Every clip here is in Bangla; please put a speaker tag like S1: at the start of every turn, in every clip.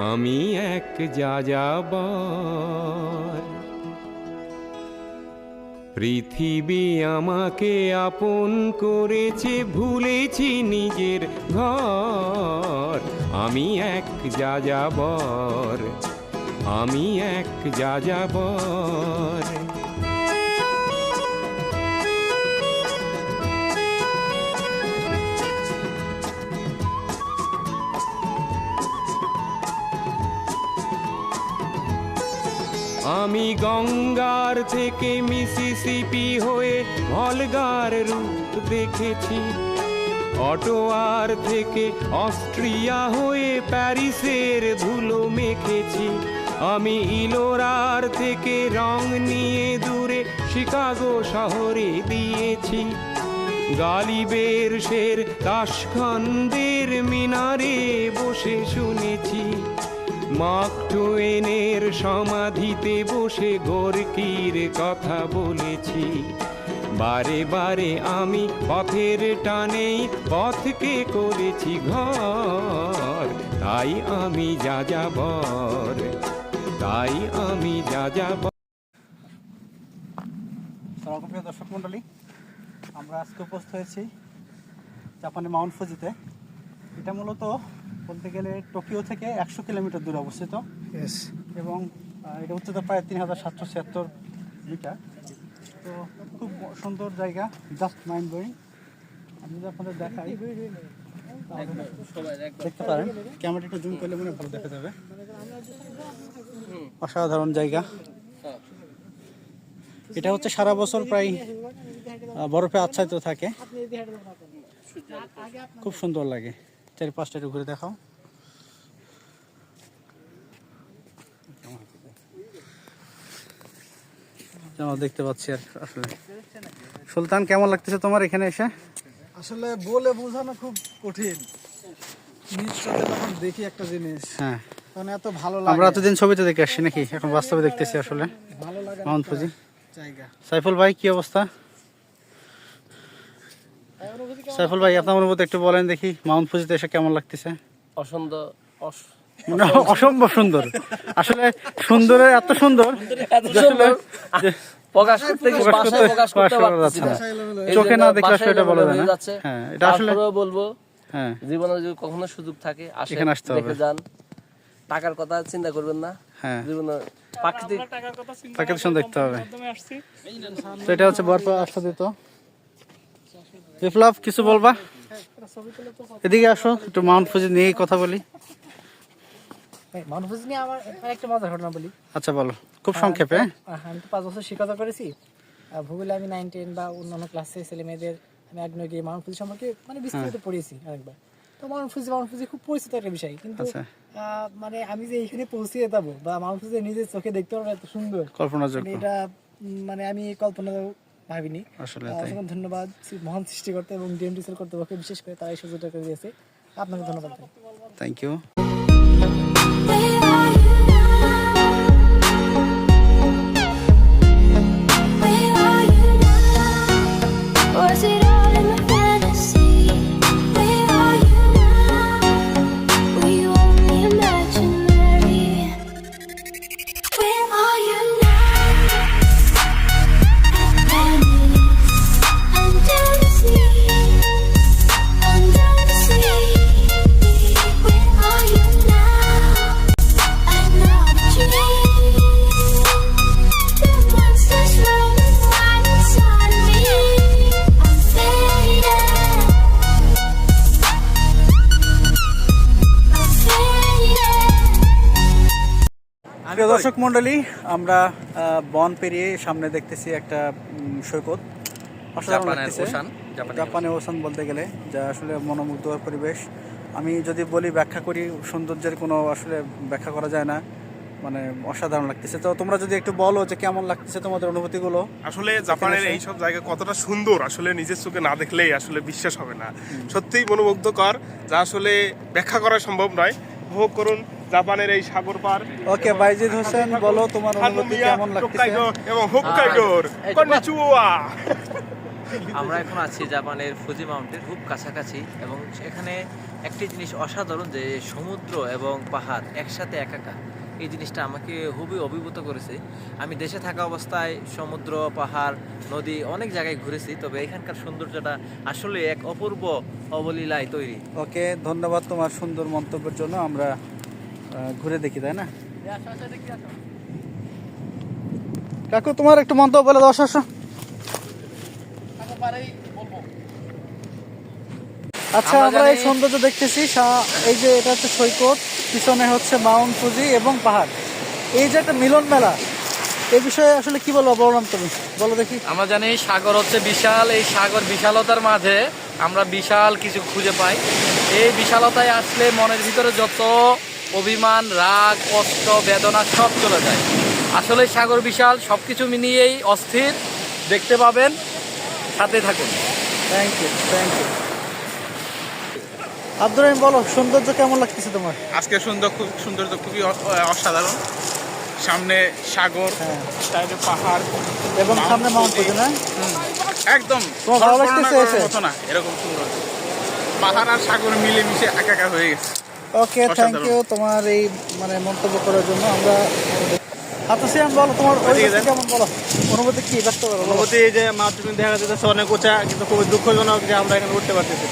S1: আমি এক যাযাবর। পৃথিবী আমাকে আপন করেছে, ভুলেছি নিজের ঘর। আমি এক যাযাবর, আমি এক যাযাবর। আমি গঙ্গার থেকে মিসিসিপি হয়ে ভলগার রূপ দেখেছি, অটোয়ার থেকে অস্ট্রিয়া হয়ে প্যারিসের ধুলো মেখেছি। আমি ইলোরার থেকে রং নিয়ে দূরে শিকাগো শহরে দিয়েছি। গালিবের শের তাশখন্দের মিনারে বসে শুনেছি। মার্ক টুয়েনের সমাধিতে বসে গোর্কির কথা বলেছি। বারে বারে আমি পথের টানেই পথকে করেছি ঘর। তাই আমি যাযাবর, তাই আমি যাযাবর।
S2: প্রিয় দর্শক মন্ডলী, আমরা আজকে উপস্থিত হয়েছি জাপানের মাউন্ট ফুজিতে। এটা মূলত বলতে গেলে টোকিও থেকে 100 কিলোমিটার দূরে অবস্থিত এবং এটা উচ্চতা প্রায় 3776 মিটার। তো খুব সুন্দর জায়গা, জাস্ট মাইন্ড ব্লোয়িং। আমি যদি আপনাদের দেখাই দেখতে পারেন, ক্যামেরা একটু জুম করলে মনে ভালো দেখা যাবে। অসাধারণ জায়গা। এটা হচ্ছে সারা বছর প্রায় বরফে আচ্ছাদিত থাকে, খুব সুন্দর লাগে। চারিপাশটা একটু ঘুরে দেখাও। দেখতে পাচ্ছি আর আসলে। সুলতান, কেমন লাগতেছে তোমার এখানে এসে?
S3: আসলে বলে বোঝানো খুব কঠিন। নিশ্চয়ই যখন দেখি একটা জিনিস,
S2: হ্যাঁ,
S3: তখন এত ভালো লাগে।
S2: আমরা এতদিন ছবিতে দেখে আসছি নাকি, এখন বাস্তবে দেখতেছি আসলে
S3: ভালো লাগে
S2: মাউন্ট ফুজি
S3: জায়গা।
S2: সাইফুল ভাই, কি অবস্থা? সাইফুল ভাই, আপনার অনুভূতি একটু বলেন দেখি, মাউন্ট ফুজিতে এসে কেমন লাগতেছে? মানে অসম্ভব সুন্দর। আসলে সুন্দরের এত সুন্দর
S4: প্রকাশ করতে পারছি না।
S2: চোখে না দেখলে সেটা বলা যায় না।
S4: হ্যাঁ, এটা আসলে বলবো,
S2: হ্যাঁ,
S4: জীবনে যদি কখনো সুযোগ থাকে আসেন,
S2: এখানে আসতে হবে।
S4: দেখে যান। টাকার কথা চিন্তা করবেন না,
S2: হ্যাঁ,
S4: জীবনে প্রাকৃতিক
S2: সুন্দর দেখতে হবে। তো এটা হচ্ছে বরফে আচ্ছাদিত। বিপ্লব, কিছু বলবা? এদিকে আসো, একটু মাউন্ট ফুজি নিয়ে কথা বলি।
S5: মাউন্ট ফুজি নিয়ে আমার একটা মজার ঘটনা বলি।
S2: আচ্ছা, বলো, খুব সংক্ষেপে।
S5: আমি তো 5 বছর শিক্ষকতা করেছি। ভূগোলে আমি 9, 10 বা অন্যান্য ক্লাসে ছেলে মেয়েদের আমি আগ্রহ গিয়ে মাউন্ট ফুজি সম্পর্কে মানে বিস্তারিত পড়িয়েছি আরেকবার। তো মাউন্ট ফুজি খুব পরিচিত একটা বিষয়, কিন্তু মানে আমি যে এইখানে পৌঁছে যাবো বা মাউন্ট ফুজি নিজের চোখে দেখতে পারবো এত সুন্দর,
S2: কল্পনাযোগ্য,
S5: এটা মানে আমি কল্পনা ভাবিনি।
S2: আসলে
S5: অসংখ্য ধন্যবাদ মহান সৃষ্টিকর্তা এবং ডিএমডিসির কর্তৃপক্ষ, বিশেষ করে তারা এই সুযোগটা করে দিয়েছে। আপনাকে ধন্যবাদ।
S2: Thank you.
S6: Was it all in my fantasy? Where are you now? Were you only imaginary? Where are you now? Under the sea, under the sea. Where are you now? Another dream. The monsters running wild inside me.
S2: প্রিয় দর্শক মন্ডলী, আমরা বন পেরিয়ে সামনে দেখতেছি একটা সৈকত। অসাধারণ লাগতেছে। জাপানের ওশান বলতে গেলে, যা আসলে মনোমুগ্ধকর পরিবেশ। আমি যদি বলি ব্যাখ্যা করি, সৌন্দর্যের কোনো আসলে ব্যাখ্যা করা যায় না, মানে অসাধারণ লাগতেছে। তো তোমরা যদি একটু বলো যে কেমন লাগতেছে তোমাদের অনুভূতিগুলো।
S7: আসলে জাপানের এইসব জায়গা কতটা সুন্দর আসলে নিজের চোখে না দেখলেই আসলে বিশ্বাস হবে না। সত্যিই মনোমুগ্ধকর, যা আসলে ব্যাখ্যা করা সম্ভব নয়। উপভোগ করুন জাপানের এই সাগর পার।
S2: ওকে, বাইজিদ হোসেন, বলো তোমার অনুভূতি কেমন লাগতেছে?
S7: এবং হোক্কাইডোর কন্নিচিওয়া।
S8: আমরা এখন আছি জাপানের ফুজি মাউন্টের খুব কাছাকাছি এবং এখানে একটি জিনিস অসাধারণ যে সমুদ্র এবং পাহাড় একসাথে একাকার, এই জিনিসটা আমাকে খুবই অভিভূত করেছে। আমি দেশে থাকা অবস্থায় সমুদ্র, পাহাড়, নদী অনেক জায়গায় ঘুরেছি, তবে এখানকার সৌন্দর্যটা আসলে এক অপূর্ব অবলীলায় তৈরি।
S2: ওকে, ধন্যবাদ তোমার সুন্দর মন্তব্যের জন্য। আমরা ঘুরে দেখি, তাই না? কাকু, তোমার একটু মন্তব্য বলে দাও। আসো। আচ্ছা, আমরা এই সৌন্দর্য দেখতেছি। এই যে এটা হচ্ছে সৈকত, পিছনে হচ্ছে মাউন্ট ফুজি এবং পাহাড়, এই যে একটা মিলন মেলা, এই বিষয়ে আসলে কি বলবো, বললাম তুমি বলো দেখি।
S9: আমরা জানি সাগর হচ্ছে বিশাল, এই সাগর বিশালতার মাঝে আমরা বিশাল কিছু খুঁজে পাই। এই বিশালতায় আসলে মনের ভিতরে যত অভিমান, রাগ, কষ্ট, বেদনা সব চলে যায়। আসলে সাগর বিশাল, সব কিছু মিলিয়েই অস্থির। দেখতে পাবেন, সাথে থাকুন।
S2: Thank you. আব্দুর রহিম, বলো সৌন্দর্য কেমন লাগতেছে তোমার?
S10: আজকে সৌন্দর্য খুবই অসাধারণ। সামনে সাগর, সাইডে পাহাড়
S2: এবং সামনে মাউন্ট ফুজি, না?
S10: একদম
S2: তোমার ভালো লাগতেছে
S10: মতো না এরকম সুন্দর। পাহাড় আর সাগর মিলেমিশে একাকার হয়ে গেছে।
S2: ওকে, থ্যাংক ইউ তোমার এই মানে মন্তব্য করার জন্য। আমরা হাতুসিয়ান, বলো তোমার কেমন, বলো অনুভূতি কি ব্যক্ত করো?
S11: অনুভূতি এই যে মাধ্যমিক দেখা যেতেছে অনেক উঁচা, কিন্তু খুবই দুঃখজনক যে আমরা এখানে উঠতে পারতেছি।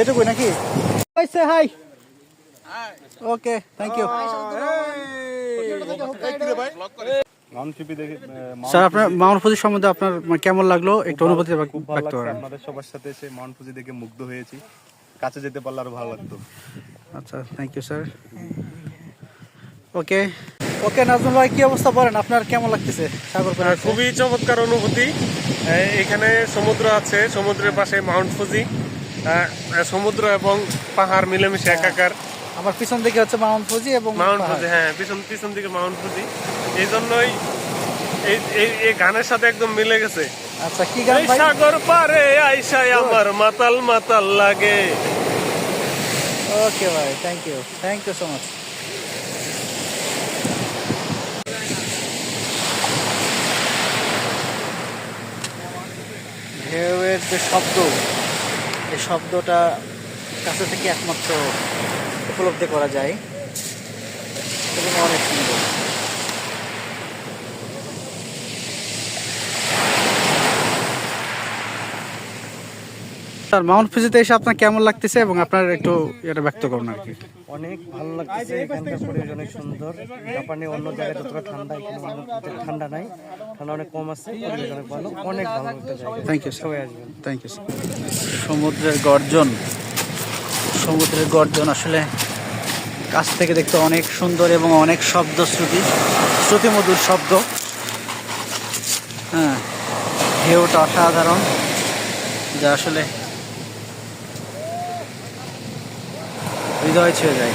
S2: এটুকুই নাকি? Hi. Okay, thank you sir. আপনার মাউন্ট ফুজি সম্বন্ধে আপনার কেমন লাগলো, একটু অনুভূতি ব্যক্ত করেন।
S12: আপনাদের সবার সাথে এসে মাউন্ট ফুজি দেখে মুগ্ধ হয়েছি। কাছে যেতে পারলে আরো ভালো লাগতো।
S2: আচ্ছা, থ্যাংক ইউ স্যার। ওকে, নাজমুল ভাই, কি অবস্থা বলেন, আপনার কেমন লাগতেছে সাগর পাড়ে?
S7: খুবই চমৎকার অনুভূতি। এখানে সমুদ্র আছে, সমুদ্রের পাশে মাউন্ট ফুজি, সমুদ্র এবং পাহাড় মিলেমিশে একাকার।
S2: আমার পিছন দিকে হচ্ছে মাউন্ট ফুজি এবং
S7: মাউন্ট ফুজি, হ্যাঁ, পিছন দিকে মাউন্ট ফুজি। এই জন্যই এই গানের সাথে একদম মিলে গেছে।
S2: আচ্ছা, কি গান ভাই?
S7: সাগর পারে আইসাই আমার মাতাল মাতাল লাগে।
S2: ওকে ভাই, থ্যাংক ইউ সো মাচ। ঢেউয়ের যে শব্দ, এই শব্দটা কাছে থেকে একমাত্র উপলব্ধি করা যায় এবং অনেক সুন্দর। স্যার, মাউন্ট ফুজিতে এসে আপনার কেমন লাগতেছে এবং আপনার একটু এটা ব্যক্ত করুন আর কি।
S11: অনেক ভালো লাগছে, এখানকার পরিবেশ অনেক সুন্দর। জাপানে অন্য জায়গায় যতটা ঠান্ডা, এখানে ঠান্ডা নাই, ঠান্ডা অনেক কম আছে, পরিবেশ অনেক ভালো, অনেক ভালো একটা জায়গা।
S2: Thank you sir.
S11: সবাই আসবেন।
S2: Thank you sir. সমুদ্রের গর্জন আসলে কাছ থেকে দেখতে অনেক সুন্দর এবং অনেক শ্রুতিমধুর শব্দ। হ্যাঁ, ঢেউটা অসাধারণ, যা আসলে হৃদয় ছুঁয়ে যায়।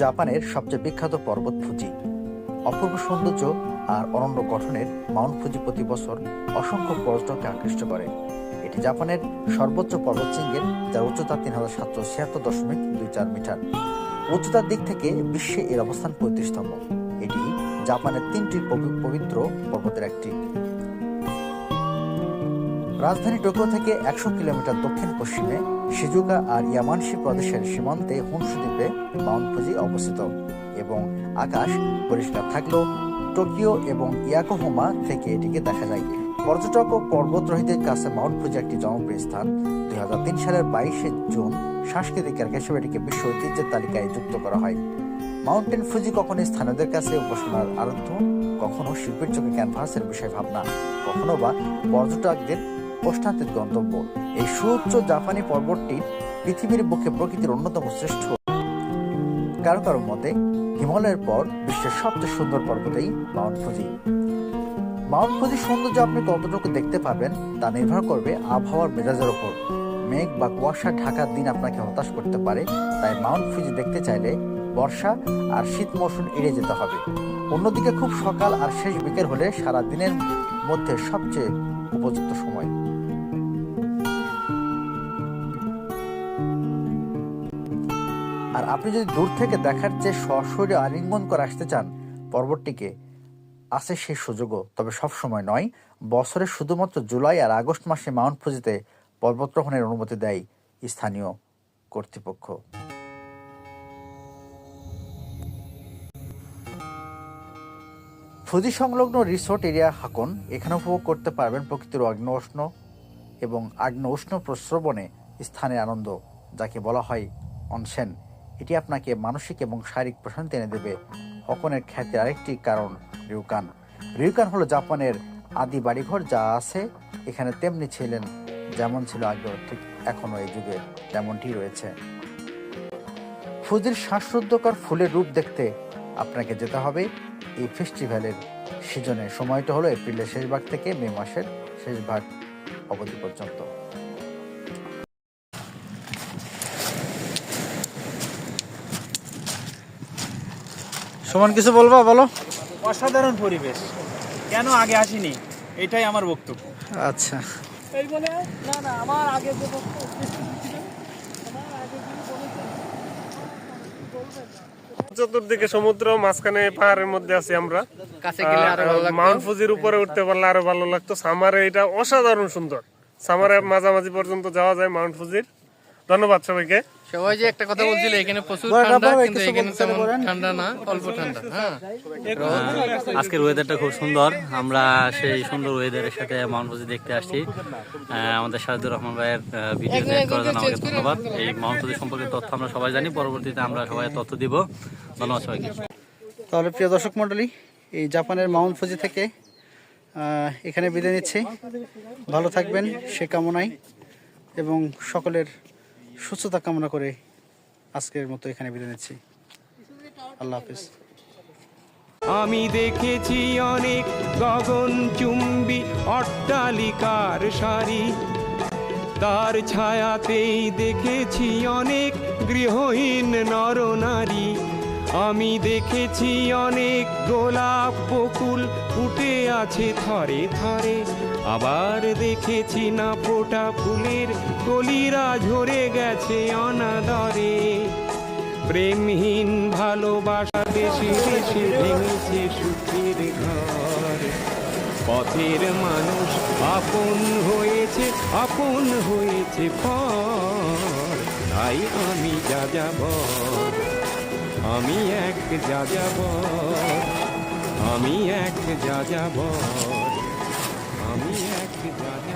S13: জাপানের সবচেয়ে বিখ্যাত পর্বত ফুজি। অপূর্ব সৌন্দর্য আর অনন্য গঠনের মাউন্ট ফুজি প্রতি বছর অসংখ্য পর্যটককে আকৃষ্ট করে। এটি জাপানের সর্বোচ্চ পর্বতশৃঙ্গের, যার উচ্চতা 3776.24 মিটার। উচ্চতার দিক থেকে বিশ্বে এর অবস্থান 35তম। এটি জাপানের 3টি পবিত্র পর্বতের একটি। রাজধানী টোকিও থেকে 100 কিলোমিটার দক্ষিণ পশ্চিমে শিজুকা আর ইয়ামানশি প্রদেশের সীমান্তে হনশু দ্বীপে মাউন্ট ফুজি অবস্থিত এবং আকাশ পরিষ্কার থাকলেও টোকিও এবং ইয়াকোহামা থেকে এটিকে দেখা যায়। পর্যটক ও পর্বতারোহীদের কাছে মাউন্ট ফুজি একটি জনপ্রিয় স্থান। 2003 সালের 22 জুন সাংস্কৃতিক কেন্দ্র হিসেবে এটিকে বিশ্ব ঐতিহ্যের তালিকায় যুক্ত করা হয়। মাউন্টেন ফুজি কখনো স্থানীয়দের কাছে উপাসনার আরাধ্য, কখনো শিল্পীর চোখে ক্যানভাসের বিষয় ভাবনা, কখনো বা পর্যটকদের প্রশ্নাতীত গন্তব্য। এই সুউচ্চ জাপানি পর্বতটি পৃথিবীর বুকে প্রকৃতির অন্যতম শ্রেষ্ঠ। কারো কারো মতে হিমালয়ের পর বিশ্বের সবচেয়ে সুন্দর পর্বতেই মাউন্ট ফুজি। মাউন্ট ফুজি সৌন্দর্য আপনি কতটুকু দেখতে পাবেন তা নির্ভর করবে আবহাওয়ার মেজাজের ওপর। মেঘ বা কুয়াশা ঢাকার দিন আপনাকে হতাশ করতে পারে, তাই মাউন্ট ফুজি দেখতে চাইলে বর্ষা আর শীত মৌসুম এড়িয়ে যেতে হবে। অন্যদিকে খুব সকাল আর শেষ বিকেল হলে সারা দিনের মধ্যে সবচেয়ে উপযুক্ত সময়। আর আপনি যদি দূর থেকে দেখার চেয়ে সশরীরে আলিঙ্গন করে আসতে চান পর্বতটিকে, আছে সেই সুযোগও, তবে সবসময় নয়। বছরে শুধুমাত্র জুলাই আর আগস্ট মাসে মাউন্ট ফুজিতে পর্বতারোহণের অনুমতি দেয় স্থানীয় কর্তৃপক্ষ। ফুজি সংলগ্ন রিসোর্ট এরিয়া হাকন, এখানে উপভোগ করতে পারবেন প্রকৃতির আগ্নেয় উষ্ণ এবং আগ্নেয় উষ্ণ প্রস্রবণে স্থানের আনন্দ, যাকে বলা হয় অনসেন। এটি আপনাকে মানসিক এবং শারীরিক প্রশান্তি এনে দেবে। হকনের খ্যাতির আরেকটি কারণ রিউকান। রিউকান হলো জাপানের আদি বাড়িঘর, যা আছে এখানে তেমনি ছিলেন যেমন ছিল আগে, ঠিক এখনো এই যুগে তেমনটি রয়েছে। ফুজির শ্বাসরুদ্ধকর ফুলের রূপ দেখতে আপনাকে যেতে হবে এই ফেস্টিভ্যালের সিজনে। সময়টা হলো এপ্রিলের শেষ ভাগ থেকে মে মাসের শেষ ভাগ অবধি পর্যন্ত।
S2: সমান কিছু বলবা, বলো।
S10: অসাধারণ পরিবেশ, কেন আগে আসিনি এটাই আমার বক্তব্য।
S2: আচ্ছা,
S5: এই বলে না আমার আগে যে
S7: চতুর্দিকে সমুদ্র, মাঝখানে পাহাড়ের মধ্যে আছি আমরা।
S9: কাছে গেলে আরো ভালো লাগতো।
S7: মাউন্ট ফুজির উপরে উঠতে পারলে আরো ভালো লাগতো। সামারে এটা অসাধারণ সুন্দর, সামারে মাঝামাঝি পর্যন্ত যাওয়া যায় মাউন্ট ফুজির। ধন্যবাদ সবাইকে।
S9: সবাই যে একটা কথা বলছিল, এখানে প্রচুর ঠান্ডা, কিন্তু এখানে তেমন ঠান্ডা না, অল্প ঠান্ডা। হ্যাঁ,
S14: আজকের ওয়েদারটা খুব সুন্দর। আমরা সেই সুন্দর ওয়েদারের সাথে মাউন্ট ফুজি দেখতে আসছি। আমাদের সাজদুর রহমান ভাইয়ের ভিডিও শেয়ার করার জন্য আমাকে ধন্যবাদ। এই মাউন্ট ফুজি সম্পর্কে তথ্য আমরা সবাই জানি, পরবর্তীতে আমরা সবাই তথ্য দিব। ধন্যবাদ সবাইকে।
S2: তাহলে প্রিয় দর্শক মণ্ডলী, এই জাপানের মাউন্ট ফুজি থেকে এখানে বিদায় নিচ্ছি। ভালো থাকবেন সে কামনায় এবং সকলের সুস্থতা কামনা করে আজকের মতো এখানে বিদায় নিচ্ছি। আল্লাহ হাফিজ।
S1: আমি দেখেছি অনেক গগনচুম্বী অট্টালিকার সারি, তার ছায়াতেই দেখেছি অনেক গৃহহীন নরনারী। আমি দেখেছি অনেক গোলাপ বকুল ফুটে আছে থরে থরে, আবার দেখেছি না ফোটা ফুলের কলিরা ঝরে গেছে অনাদরে। প্রেমহীন ভালোবাসা দেশে দেশে ভেঙেছে সুখের ঘর, পথের মানুষ আপন হয়েছে পর। তাই আমি যাযাবর, আমি এক যাযাবর, আমি এক যাযাবর, আমি এক যাযাবর।